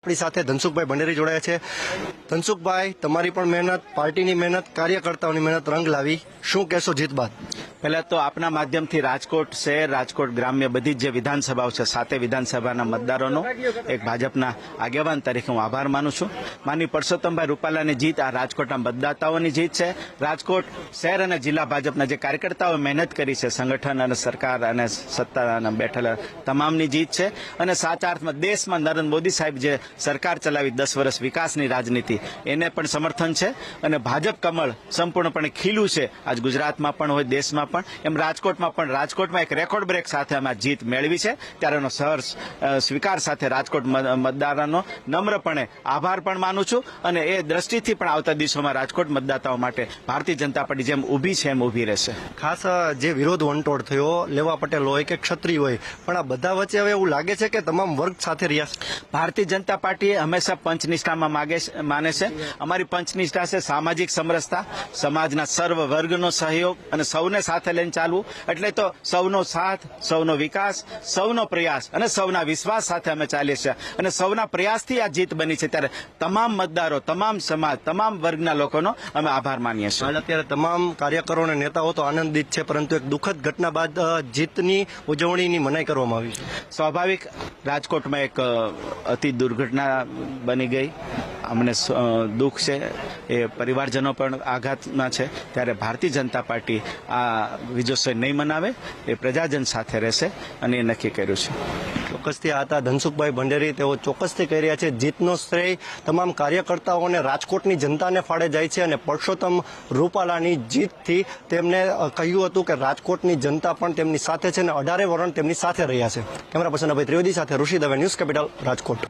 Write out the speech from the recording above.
આપણી સાથે ધનસુખભાઈ ભંડેરી જોડાયા છે। ધનસુખભાઈ, તમારી પણ મહેનત, પાર્ટીની મહેનત, કાર્યકર્તાઓની મહેનત રંગ લાવી, શું કહેશો જીત બાદ? પહેલા તો આપના માધ્યમથી રાજકોટ શહેર, રાજકોટ ગ્રામ્ય બધી જ જે વિધાનસભાઓ છે, 7 વિધાનસભાના મતદારોનો એક ભાજપના આગેવાન તરીકે હું આભાર માનું છું। માનની પરસોત્તમભાઈ રૂપાલાની જીત આ રાજકોટના મતદાતાઓની જીત છે। રાજકોટ શહેર અને જિલ્લા ભાજપના જે કાર્યકર્તાઓએ મહેનત કરી છે, સંગઠન અને સરકાર અને સત્તા બેઠેલા તમામની જીત છે। અને સાચા અર્થમાં દેશમાં નરેન્દ્ર મોદી સાહેબ જે સરકાર ચલાવી 10 વર્ષ વિકાસની રાજનીતિ, એને પણ સમર્થન છે। અને ભાજપ કમળ સંપૂર્ણપણે ખીલું છે, આજ ગુજરાતમાં પણ હોય, દેશમાં પણ, એમ રાજકોટમાં એક રેકોર્ડ બ્રેક સાથે અમે જીત મેળવી છે। ત્યારે એનો સહર્ષ સ્વીકાર સાથે રાજકોટ મતદારોનો નમ્રપણે આભાર પણ માનું છું। અને એ દ્રષ્ટિથી પણ આવતા દિવસોમાં રાજકોટ મતદાતાઓ માટે ભારતીય જનતા પાર્ટી જેમ ઊભી છે એમ ઊભી રહેશે। ખાસ જે વિરોધ વંટોળ થયો, લેવા પટેલ હોય કે ક્ષત્રિય હોય, પણ આ બધા વચ્ચે હવે એવું લાગે છે કે તમામ વર્ગ સાથે રહ્યા છે। ભારતીય જનતા પાર્ટી હંમેશા પંચનિષ્ઠામાં માને છે। અમારી પંચનિષ્ઠા છે સામાજિક સમરસતા, સમાજના સર્વ વર્ગનો સહયોગ અને સૌને સાથે લઈને ચાલવું। એટલે તો સૌનો સાથ, સૌનો વિકાસ, સૌનો પ્રયાસ અને સૌના વિશ્વાસ સાથે અમે ચાલીએ છીએ। અને સૌના પ્રયાસથી આ જીત બની છે। ત્યારે તમામ મતદારો, તમામ સમાજ, તમામ વર્ગના લોકોનો અમે આભાર માનીએ છીએ। અત્યારે તમામ કાર્યકરો અને નેતાઓ તો આનંદિત છે, પરંતુ એક દુઃખદ ઘટના બાદ જીતની ઉજવણીની મનાઈ કરવામાં આવી છે। સ્વાભાવિક, રાજકોટમાં એક અતિ દુર્ઘટના બની ગઈ, અમને દુઃખ છે, એ પરિવારજનો પણ આઘાતમાં છે। ત્યારે ભારતીય જનતા પાર્ટી આ વિજયોત્સવ નહીં મનાવે, એ પ્રજાજન સાથે રહેશે અને એ નક્કી કર્યું છે। ચોક્કસથી આ હતા ધનસુખભાઈ ભંડેરી। તેઓ ચોક્કસથી કહી રહ્યા છે જીતનો શ્રેય તમામ કાર્યકર્તાઓ અને રાજકોટની જનતાને ફાળે જાય છે। અને પરસોત્તમ રૂપાલાની જીતથી તેમને કહ્યું હતું કે રાજકોટની જનતા પણ તેમની સાથે છે અને 18 વર્ષ તેમની સાથે રહ્યા છે। કેમેરા પર્સન અભય ત્રિવેદી સાથે ઋષિ દવે, ન્યૂઝ કેપિટલ, રાજકોટ।